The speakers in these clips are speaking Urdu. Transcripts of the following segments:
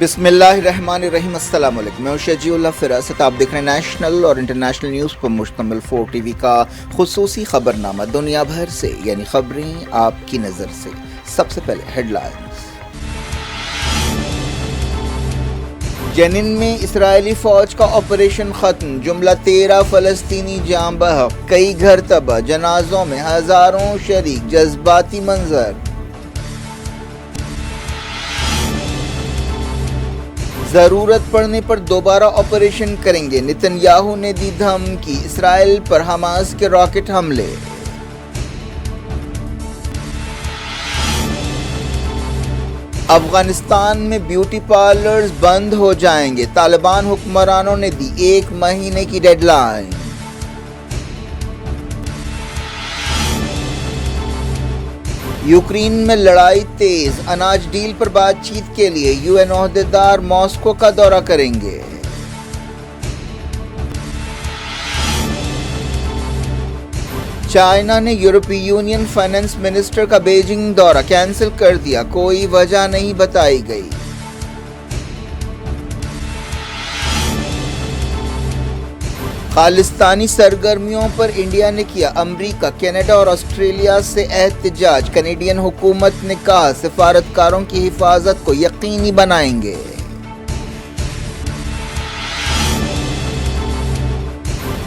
بسم اللہ الرحمن الرحیم۔ السلام علیکم، میں ہوں شجیع اللہ فراست۔ آپ دیکھ رہے ہیں نیشنل اور انٹرنیشنل نیوز پر مشتمل 4 ٹی وی کا خصوصی خبرنامہ دنیا بھر سے، یعنی خبریں آپ کی نظر سے۔ سب سے پہلے ہیڈ لائنز۔ جنین میں اسرائیلی فوج کا آپریشن ختم، جملہ 13 فلسطینی جاں بحق، کئی گھر تباہ، جنازوں میں ہزاروں شریک، جذباتی منظر۔ ضرورت پڑنے پر دوبارہ آپریشن کریں گے، نتن یاہو نے دی دھمکی، اسرائیل پر حماس کے راکٹ حملے۔ افغانستان میں بیوٹی پارلرز بند ہو جائیں گے، طالبان حکمرانوں نے دی 1 مہینے کی ڈیڈ لائن۔ یوکرین میں لڑائی تیز، اناج ڈیل پر بات چیت کے لیے یو این عہدیدار ماسکو کا دورہ کریں گے۔ چائنا نے یورپی یونین فائنانس منسٹر کا بیجنگ دورہ کینسل کر دیا، کوئی وجہ نہیں بتائی گئی۔ خالصتانی سرگرمیوں پر انڈیا نے کیا امریکہ، کینیڈا اور آسٹریلیا سے احتجاج، کینیڈین حکومت نے کہا سفارتکاروں کی حفاظت کو یقینی بنائیں گے۔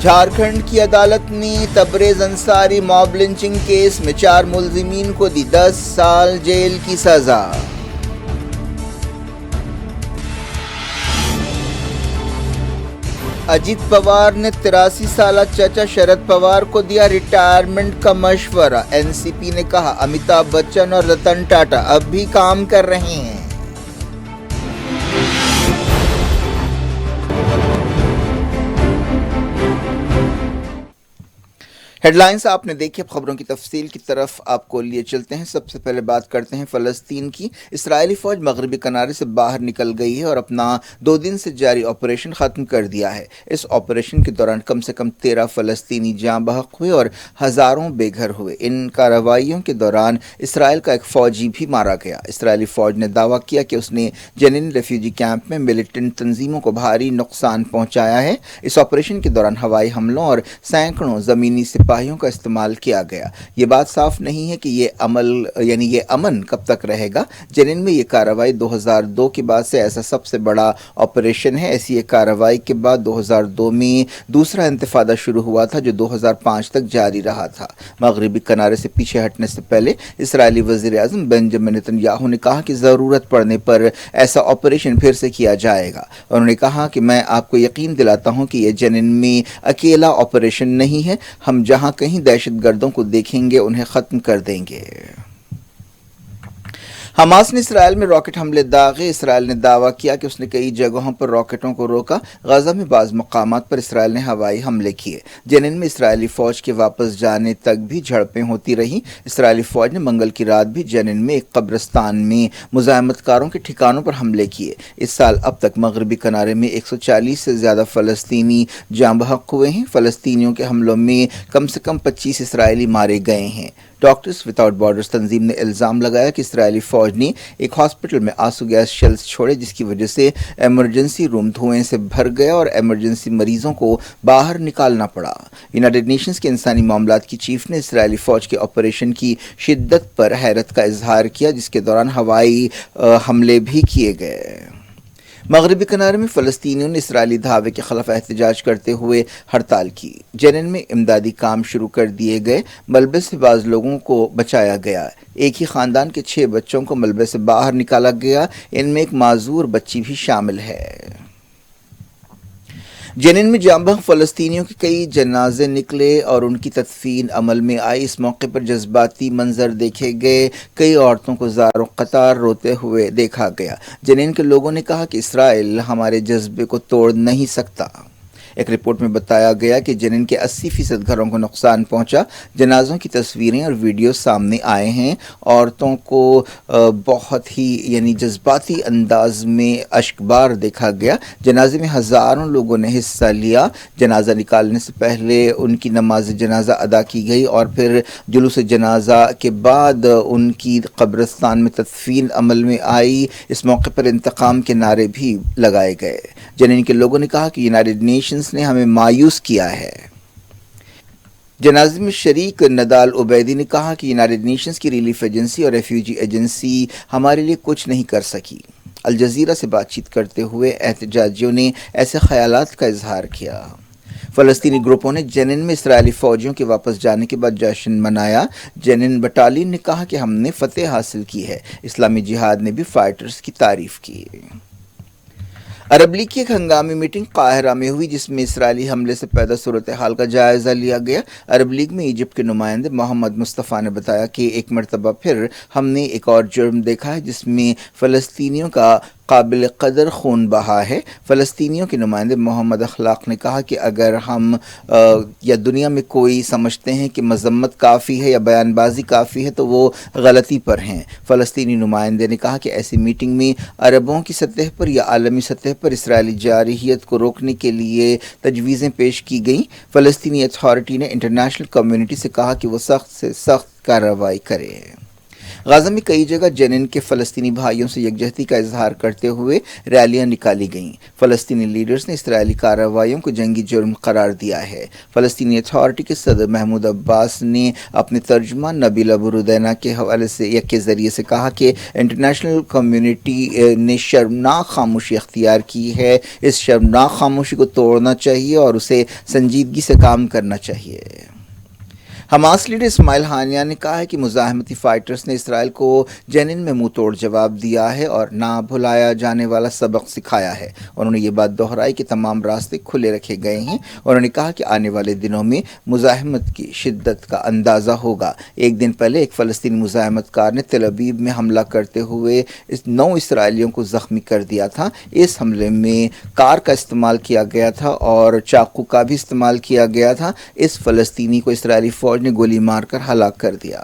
جھارکھنڈ کی عدالت نے Tabrez Ansari mob lynching case میں 4 ملزمین کو دی 10 سال جیل کی سزا۔ اجیت پوار نے 83 سالہ چچا شرد پوار کو دیا ریٹائرمنٹ کا مشورہ، این سی پی نے کہا امیتابھ بچن اور رتن ٹاٹا اب بھی کام کر رہے ہیں۔ ہیڈ لائنز آپ نے دیکھی، اب خبروں کی تفصیل کی طرف آپ کو لیے چلتے ہیں۔ سب سے پہلے بات کرتے ہیں فلسطین کی۔ اسرائیلی فوج مغربی کنارے سے باہر نکل گئی ہے اور اپنا 2 دن سے جاری آپریشن ختم کر دیا ہے۔ اس آپریشن کے دوران کم سے کم 13 فلسطینی جاں بحق ہوئے اور ہزاروں بے گھر ہوئے۔ ان کارروائیوں کے دوران اسرائیل کا ایک فوجی بھی مارا گیا۔ اسرائیلی فوج نے دعویٰ کیا کہ اس نے جنین ریفیوجی کیمپ میں ملیٹنٹ تنظیموں کو بھاری نقصان پہنچایا ہے۔ اس آپریشن کے دوران ہوائی حملوں اور سینکڑوں زمینی سپاہیوں کا استعمال کیا گیا۔ یہ بات صاف نہیں ہے کہ یہ امن کب تک رہے گا۔ جنین میں یہ کارروائی 2002 کے بعد سے ایسا سب سے بڑا آپریشن ہے۔ ایسی ایک کارروائی کے بعد 2002 میں دوسرا انتفاضہ شروع ہوا تھا جو 2005 تک جاری رہا تھا۔ مغربی کنارے سے پیچھے ہٹنے سے پہلے اسرائیلی وزیر اعظم بنجمن نتن یاہو نے کہا کہ ضرورت پڑنے پر ایسا آپریشن پھر سے کیا جائے گا۔ انہوں نے کہا کہ میں آپ کو یقین دلاتا ہوں کہ یہ جنین میں اکیلا آپریشن نہیں ہے، ہم جہاں کہیں دہشت گردوں کو دیکھیں گے انہیں ختم کر دیں گے۔ حماس نے اسرائیل میں راکٹ حملے داغے۔ اسرائیل نے دعویٰ کیا کہ اس نے کئی جگہوں پر راکٹوں کو روکا۔ غزہ میں بعض مقامات پر اسرائیل نے ہوائی حملے کیے۔ جنین میں اسرائیلی فوج کے واپس جانے تک بھی جھڑپیں ہوتی رہیں۔ اسرائیلی فوج نے منگل کی رات بھی جنین میں ایک قبرستان میں مزاحمت کاروں کے ٹھکانوں پر حملے کیے۔ اس سال اب تک مغربی کنارے میں 140 سے زیادہ فلسطینی جاں بحق ہوئے ہیں۔ فلسطینیوں کے حملوں میں کم سے کم 25 اسرائیلی مارے گئے ہیں۔ ڈاکٹرز وداؤٹ بارڈرز تنظیم نے الزام لگایا کہ اسرائیلی فوج نے ایک ہاسپٹل میں آنسو گیس شیلز چھوڑے جس کی وجہ سے ایمرجنسی روم دھوئیں سے بھر گیا اور ایمرجنسی مریضوں کو باہر نکالنا پڑا۔ یونائیٹڈ نیشنز کے انسانی معاملات کی چیف نے اسرائیلی فوج کے آپریشن کی شدت پر حیرت کا اظہار کیا جس کے دوران ہوائی حملے بھی کیے گئے۔ مغربی کنارے میں فلسطینیوں نے اسرائیلی دھاوے کے خلاف احتجاج کرتے ہوئے ہڑتال کی۔ جنین میں امدادی کام شروع کر دیے گئے، ملبے سے بعض لوگوں کو بچایا گیا۔ ایک ہی خاندان کے 6 بچوں کو ملبے سے باہر نکالا گیا، ان میں ایک معذور بچی بھی شامل ہے۔ جنین میں جاں بحق فلسطینیوں کے کئی جنازے نکلے اور ان کی تدفین عمل میں آئی۔ اس موقع پر جذباتی منظر دیکھے گئے، کئی عورتوں کو زار و قطار روتے ہوئے دیکھا گیا۔ جنین کے لوگوں نے کہا کہ اسرائیل ہمارے جذبے کو توڑ نہیں سکتا۔ ایک رپورٹ میں بتایا گیا کہ جنین کے 80% گھروں کو نقصان پہنچا۔ جنازوں کی تصویریں اور ویڈیو سامنے آئے ہیں۔ عورتوں کو بہت ہی جذباتی انداز میں اشکبار دیکھا گیا۔ جنازے میں ہزاروں لوگوں نے حصہ لیا۔ جنازہ نکالنے سے پہلے ان کی نماز جنازہ ادا کی گئی اور پھر جلوس جنازہ کے بعد ان کی قبرستان میں تدفین عمل میں آئی۔ اس موقع پر انتقام کے نعرے بھی لگائے گئے۔ جنین کے لوگوں نے کہا کہ یونائیٹڈ نیشنز نے ہمیں مایوس کیا ہے۔ جنازے میں شریک ندال عبیدی نے کہا کہ یونائیٹڈ نیشنز کی ریلیف ایجنسی اور ریفیوجی ایجنسی ہمارے لیے کچھ نہیں کر سکی۔ الجزیرہ سے بات چیت کرتے ہوئے احتجاجیوں نے ایسے خیالات کا اظہار کیا۔ فلسطینی گروپوں نے جنین میں اسرائیلی فوجیوں کے واپس جانے کے بعد جشن منایا۔ جنین بٹالین نے کہا کہ ہم نے فتح حاصل کی ہے۔ اسلامی جہاد نے بھی فائٹرز کی تعریف کی۔ عرب لیگ کی ایک ہنگامی میٹنگ قاہرہ میں ہوئی جس میں اسرائیلی حملے سے پیدا صورتحال کا جائزہ لیا گیا۔ عرب لیگ میں ایجپٹ کے نمائندے محمد مصطفیٰ نے بتایا کہ ایک مرتبہ پھر ہم نے ایک اور جرم دیکھا ہے جس میں فلسطینیوں کا قابل قدر خون بہا ہے۔ فلسطینیوں کے نمائندے محمد اخلاق نے کہا کہ اگر ہم یا دنیا میں کوئی سمجھتے ہیں کہ مذمت کافی ہے یا بیان بازی کافی ہے تو وہ غلطی پر ہیں۔ فلسطینی نمائندے نے کہا کہ ایسی میٹنگ میں عربوں کی سطح پر یا عالمی سطح پر اسرائیلی جارحیت کو روکنے کے لیے تجویزیں پیش کی گئیں۔ فلسطینی اتھارٹی نے انٹرنیشنل کمیونٹی سے کہا کہ وہ سخت سے سخت کارروائی کرے۔ غزہ میں کئی جگہ جنین کے فلسطینی بھائیوں سے یکجہتی کا اظہار کرتے ہوئے ریلیاں نکالی گئیں۔ فلسطینی لیڈرز نے اسرائیلی کارروائیوں کو جنگی جرم قرار دیا ہے۔ فلسطینی اتھارٹی کے صدر محمود عباس نے اپنے ترجمان نبیل ابو ردینہ کے ذریعے سے کہا کہ انٹرنیشنل کمیونٹی نے شرمناک خاموشی اختیار کی ہے۔ اس شرمناک خاموشی کو توڑنا چاہیے اور اسے سنجیدگی سے کام کرنا چاہیے۔ حماس لیڈر اسماعیل ہانیہ نے کہا ہے کہ مزاحمتی فائٹرز نے اسرائیل کو جنین میں منہ توڑ جواب دیا ہے اور نہ بھلایا جانے والا سبق سکھایا ہے۔ انہوں نے یہ بات دہرائی کہ تمام راستے کھلے رکھے گئے ہیں۔ انہوں نے کہا کہ آنے والے دنوں میں مزاحمت کی شدت کا اندازہ ہوگا۔ ایک دن پہلے ایک فلسطینی مزاحمت کار نے تل ابیب میں حملہ کرتے ہوئے 9 اسرائیلیوں کو زخمی کر دیا تھا۔ اس حملے میں کار کا استعمال کیا گیا تھا اور چاقو کا بھی استعمال کیا گیا تھا۔ اس فلسطینی کو اسرائیلی فوج نے گولی مار کر ہلاک کر دیا۔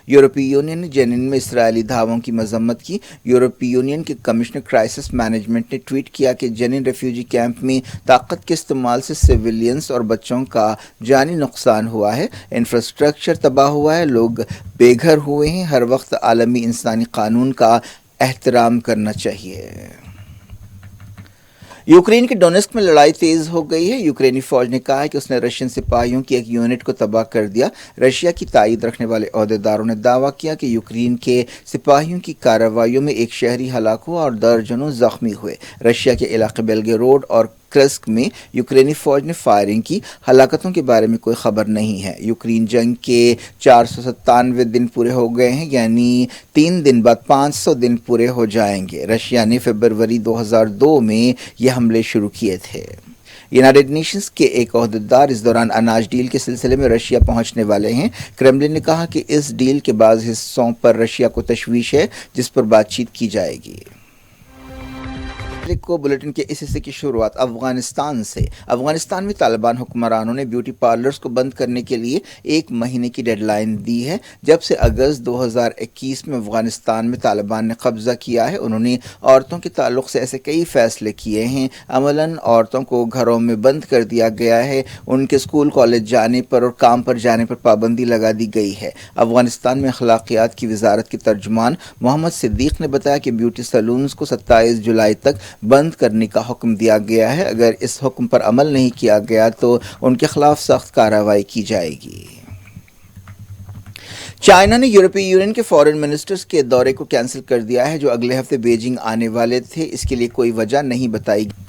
یورپی یونین نے جنین میں اسرائیلی دھاووں کی مذمت کی۔ یورپی یونین کے کمشنر کرائسس مینجمنٹ نے ٹویٹ کیا کہ جنین ریفیوجی کیمپ میں طاقت کے استعمال سے سویلینز اور بچوں کا جانی نقصان ہوا ہے، انفراسٹرکچر تباہ ہوا ہے، لوگ بے گھر ہوئے ہیں۔ ہر وقت عالمی انسانی قانون کا احترام کرنا چاہیے۔ یوکرین کے ڈونیسک میں لڑائی تیز ہو گئی ہے۔ یوکرینی فوج نے کہا ہے کہ اس نے رشین سپاہیوں کی ایک یونٹ کو تباہ کر دیا۔ رشیا کی تائید رکھنے والے عہدیداروں نے دعویٰ کیا کہ یوکرین کے سپاہیوں کی کارروائیوں میں ایک شہری ہلاک ہوا اور درجنوں زخمی ہوئے۔ رشیا کے علاقے بیلگروڈ اور کرسک میں یوکرینی فوج نے فائرنگ کی۔ ہلاکتوں کے بارے میں کوئی خبر نہیں ہے۔ یوکرین جنگ کے 497 دن پورے ہو گئے ہیں، یعنی 3 دن بعد 500 دن پورے ہو جائیں گے۔ رشیا نے فروری 2002 میں یہ حملے شروع کیے تھے۔ یونائیٹڈ نیشنز کے ایک عہدیدار اس دوران اناج ڈیل کے سلسلے میں رشیا پہنچنے والے ہیں۔ کرملن نے کہا کہ اس ڈیل کے بعض حصوں پر رشیا کو تشویش ہے جس پر بات چیت کی جائے گی۔ کو بلیٹن کے اس حصے کی شروعات افغانستان سے۔ افغانستان میں طالبان حکمرانوں نے بیوٹی پارلرز کو بند کرنے کے لیے 1 مہینے کی ڈیڈ لائن دی ہے۔ جب سے اگست 2021 میں افغانستان میں طالبان نے قبضہ کیا ہے، انہوں نے عورتوں کے تعلق سے ایسے کئی فیصلے کیے ہیں۔ عملاً عورتوں کو گھروں میں بند کر دیا گیا ہے، ان کے اسکول کالج جانے پر اور کام پر جانے پر پابندی لگا دی گئی ہے۔ افغانستان میں اخلاقیات کی وزارت کے ترجمان محمد صدیق نے بتایا کہ بیوٹی سیلونز کو 27 جولائی تک بند کرنے کا حکم دیا گیا ہے۔ اگر اس حکم پر عمل نہیں کیا گیا تو ان کے خلاف سخت کارروائی کی جائے گی۔ چائنا نے یورپی یونین کے فارن منسٹرز کے دورے کو کینسل کر دیا ہے جو اگلے ہفتے بیجنگ آنے والے تھے۔ اس کے لیے کوئی وجہ نہیں بتائی گئی۔